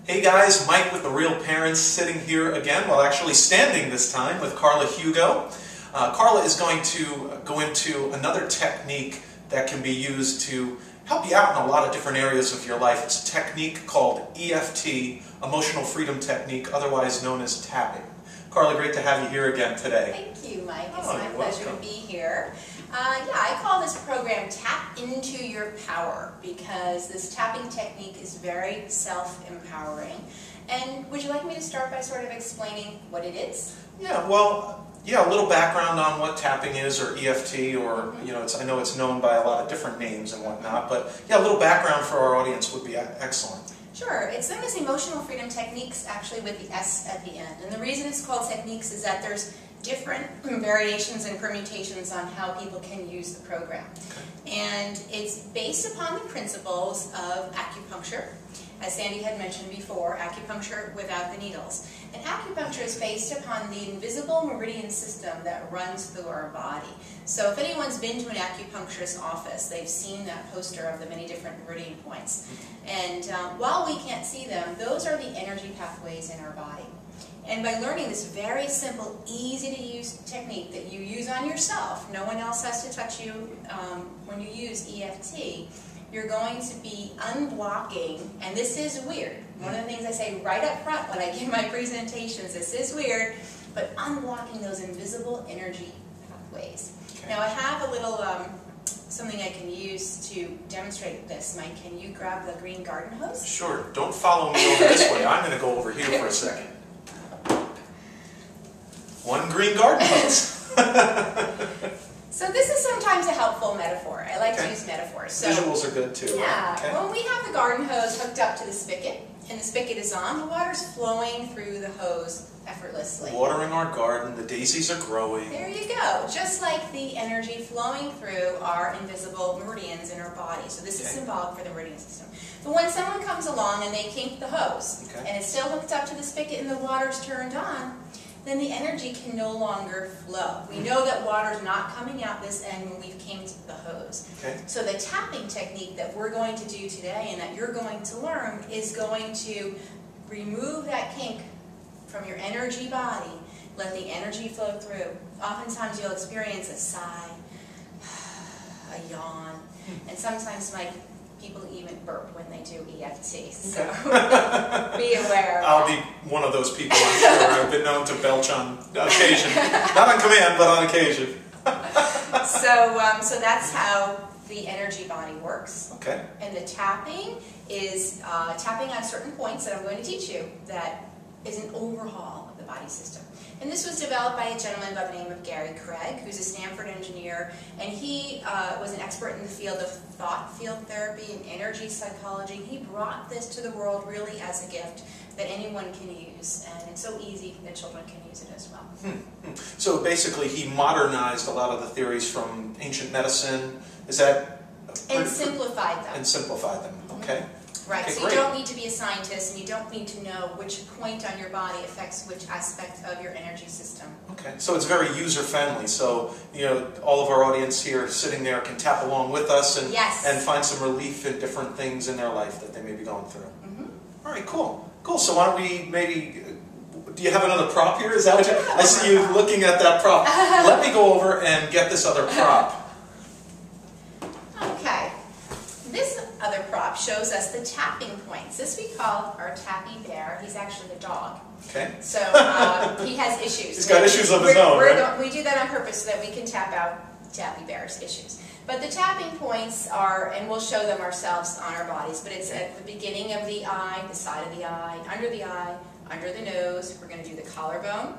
Hey guys, Mike with The Real Parents sitting here again, well actually standing this time with Carla Hugo. Carla is going to go into another technique that can be used to help you out in a lot of different areas of your life. It's a technique called EFT, Emotional Freedom Technique, otherwise known as tapping. Carla, great to have you here again today. Thank you, Mike. It's my pleasure to be here. I call this program Tap Into Your Power because this tapping technique is very self-empowering. And would you like me to start by sort of explaining what it is? Yeah, well, a little background on what tapping is, or EFT, or, I know it's known by a lot of different names and whatnot, but yeah, a little background for our audience would be excellent. Sure. It's known as Emotional Freedom Techniques, actually with the S at the end. And the reason it's called techniques is that there's different variations and permutations on how people can use the program. And it's based upon the principles of acupuncture. As Sandy had mentioned before, acupuncture without the needles. And acupuncture is based upon the invisible meridian system that runs through our body. So if anyone's been to an acupuncturist's office, they've seen that poster of the many different meridian points. And while we can't see them, those are the energy pathways in our body. And by learning this very simple, easy-to-use technique that you use on yourself, no one else has to touch you when you use EFT, you're going to be unblocking, and this is weird. One of the things I say right up front when I give my presentations, this is weird, but unblocking those invisible energy pathways. Now I have a little something I can use to demonstrate this. Mike, can you grab the green garden hose? Sure. Don't follow me over this way. I'm going to go over here for a second. One green garden hose. So this is sometimes a helpful metaphor. I like to use metaphors. So, visuals are good too. Yeah. Okay. When we have the garden hose hooked up to the spigot, and the spigot is on, the water's flowing through the hose effortlessly. Watering our garden, the daisies are growing. There you go. Just like the energy flowing through our invisible meridians in our body. So this is symbolic for the meridian system. But when someone comes along and they kink the hose, and it's still hooked up to the spigot and the water's turned on, then the energy can no longer flow. We know that water's not coming out this end when we've kinked the hose. So the tapping technique that we're going to do today and that you're going to learn is going to remove that kink from your energy body, let the energy flow through. Oftentimes you'll experience a sigh, a yawn, and sometimes people even burp when they do EFT, so be aware. I'll be one of those people, I'm sure. I've been known to belch on occasion. Not on command, but on occasion. So that's how the energy body works. Okay. And the tapping is tapping on certain points that I'm going to teach you that is an overhaul of the body system. And this was developed by a gentleman by the name of Gary Craig, who's a Stanford engineer, and he was an expert in the field of thought field therapy and energy psychology. He brought this to the world really as a gift that anyone can use, and it's so easy that children can use it as well. So basically he modernized a lot of the theories from ancient medicine, is that? And simplified them. And simplified them, okay. Right, okay, so you don't need to be a scientist, and you don't need to know which point on your body affects which aspect of your energy system. Okay, so it's very user-friendly, so all of our audience here sitting there can tap along with us and find some relief in different things in their life that they may be going through. All right, cool. Cool, so why don't we maybe, do you have another prop here? Is that what I see you looking at that prop. Let me go over and get this other prop. Other prop shows us the tapping points. This we call our tappy bear. He's actually a dog. Okay. So he has issues. He's got issues of his own, right? We do that on purpose so that we can tap out tappy bear's issues. But the tapping points are, and we'll show them ourselves on our bodies, but it's at the beginning of the eye, the side of the eye, under the nose. We're going to do the collarbone,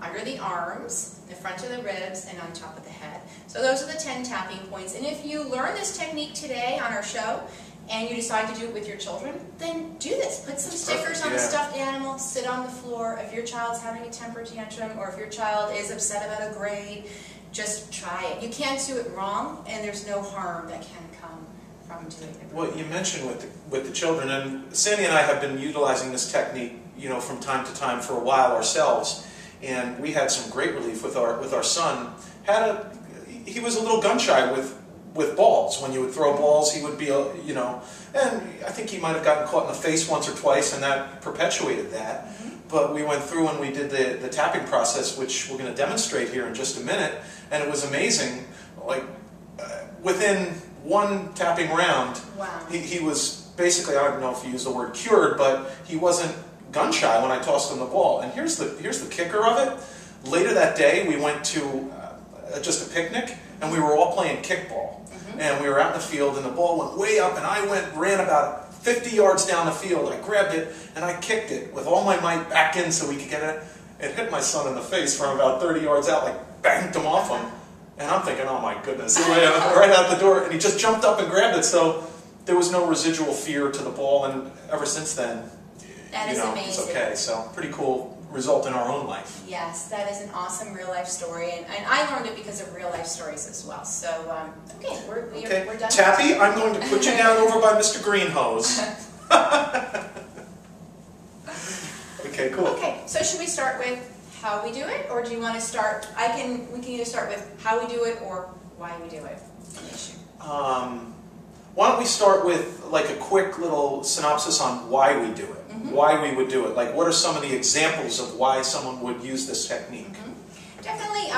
under the arms, the front of the ribs, and on top of the head. So those are the 10 tapping points. And if you learn this technique today on our show, and you decide to do it with your children, then do this. Put some stickers on the stuffed animal, sit on the floor. If your child's having a temper tantrum, or if your child is upset about a grade, just try it. You can't do it wrong, and there's no harm that can come from doing it. Well, you mentioned with the children, and Sandy and I have been utilizing this technique, from time to time for a while ourselves. And we had some great relief with our son. He was a little gun shy with balls. When you would throw balls, he would be, you know, and I think he might have gotten caught in the face once or twice, and that perpetuated that. But we went through and we did the tapping process, which we're going to demonstrate here in just a minute, and it was amazing. Like, within one tapping round, wow. he was basically, I don't know if you use the word cured, but he wasn't gun shy when I tossed him the ball. And here's the kicker of it. Later that day, we went to just a picnic, and we were all playing kickball. And we were out in the field, and the ball went way up, and I ran about 50 yards down the field. I grabbed it, and I kicked it with all my might back in so we could get it. It hit my son in the face from about 30 yards out, like banged him off him. And I'm thinking, oh my goodness, right out the door. And he just jumped up and grabbed it, so there was no residual fear to the ball. And ever since then, that is amazing. It's okay. So pretty cool result in our own life. Yes, that is an awesome real life story, and I learned it because of real life stories as well. So, okay, we're done. Tappy, I'm going to put you down over by Mr. Greenhose. Okay, cool. Okay, so should we start with how we do it, or do you want to start? We can either start with how we do it or why we do it. Why don't we start with like a quick little synopsis on why we do it? Why we would do it. Like, what are some of the examples of why someone would use this technique? Definitely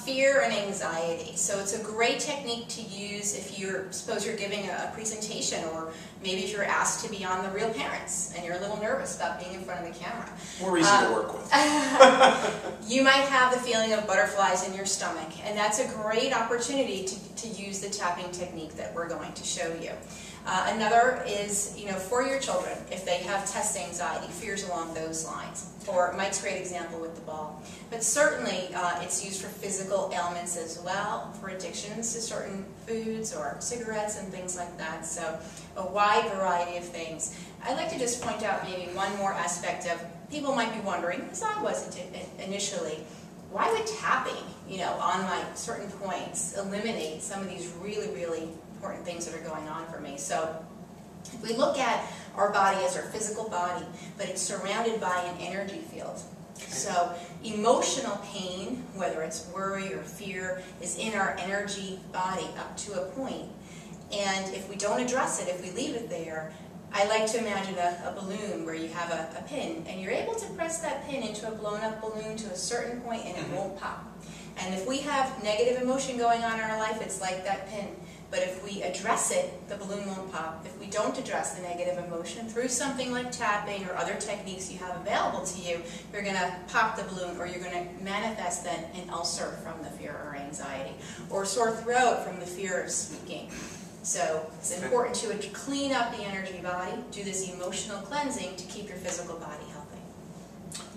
fear and anxiety. So it's a great technique to use if suppose you're giving a presentation, or maybe if you're asked to be on The Real Parents and you're a little nervous about being in front of the camera. More easy to work with. You might have the feeling of butterflies in your stomach, and that's a great opportunity to use the tapping technique that we're going to show you. Another is, for your children, if they have test anxiety, fears along those lines, or Mike's great example with the ball. But certainly it's used for physical ailments as well, for addictions to certain foods or cigarettes and things like that. So a wide variety of things. I'd like to just point out maybe one more aspect of, people might be wondering, as I was initially, why would tapping, on my certain points eliminate some of these really, really important things that are going on for me? So if we look at our body as our physical body, but it's surrounded by an energy field. So emotional pain, whether it's worry or fear, is in our energy body up to a point. And if we don't address it, if we leave it there, I like to imagine a balloon where you have a pin, and you're able to press that pin into a blown up balloon to a certain point and it won't pop. And if we have negative emotion going on in our life, it's like that pin. But if we address it, the balloon won't pop. If we don't address the negative emotion through something like tapping or other techniques you have available to you, you're going to pop the balloon, or you're going to manifest then an ulcer from the fear or anxiety, or sore throat from the fear of speaking. So it's important to clean up the energy body, do this emotional cleansing to keep your physical body healthy.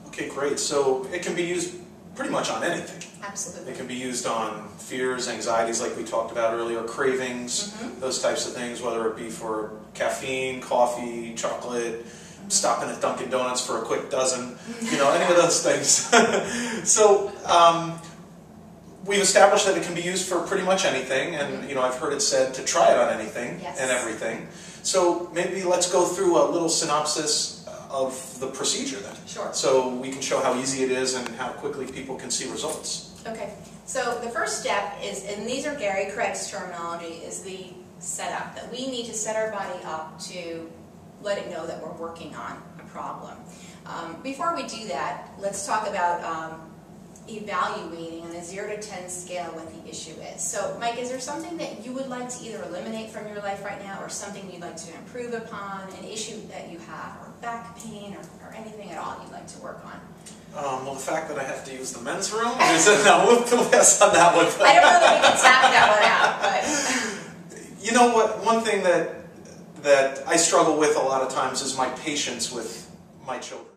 Okay, great. So it can be used pretty much on anything. Absolutely. It can be used on fears, anxieties like we talked about earlier, cravings, those types of things, whether it be for caffeine, coffee, chocolate, stopping at Dunkin' Donuts for a quick dozen, any of those things. So we've established that it can be used for pretty much anything, and I've heard it said to try it on anything and everything. So maybe let's go through a little synopsis of the procedure then. Sure. So we can show how easy it is and how quickly people can see results. Okay. So the first step is, and these are Gary Craig's terminology, is the setup, that we need to set our body up to let it know that we're working on a problem. Before we do that, let's talk about evaluating on a 0 to 10 scale what the issue is. So Mike, is there something that you would like to either eliminate from your life right now, or something you'd like to improve upon, an issue that you have, or back pain, or anything at all you'd like to work on? Well, the fact that I have to use the men's room, no, we'll pass on that one. I don't know that we can tap that one out, but... You know what, one thing that I struggle with a lot of times is my patience with my children.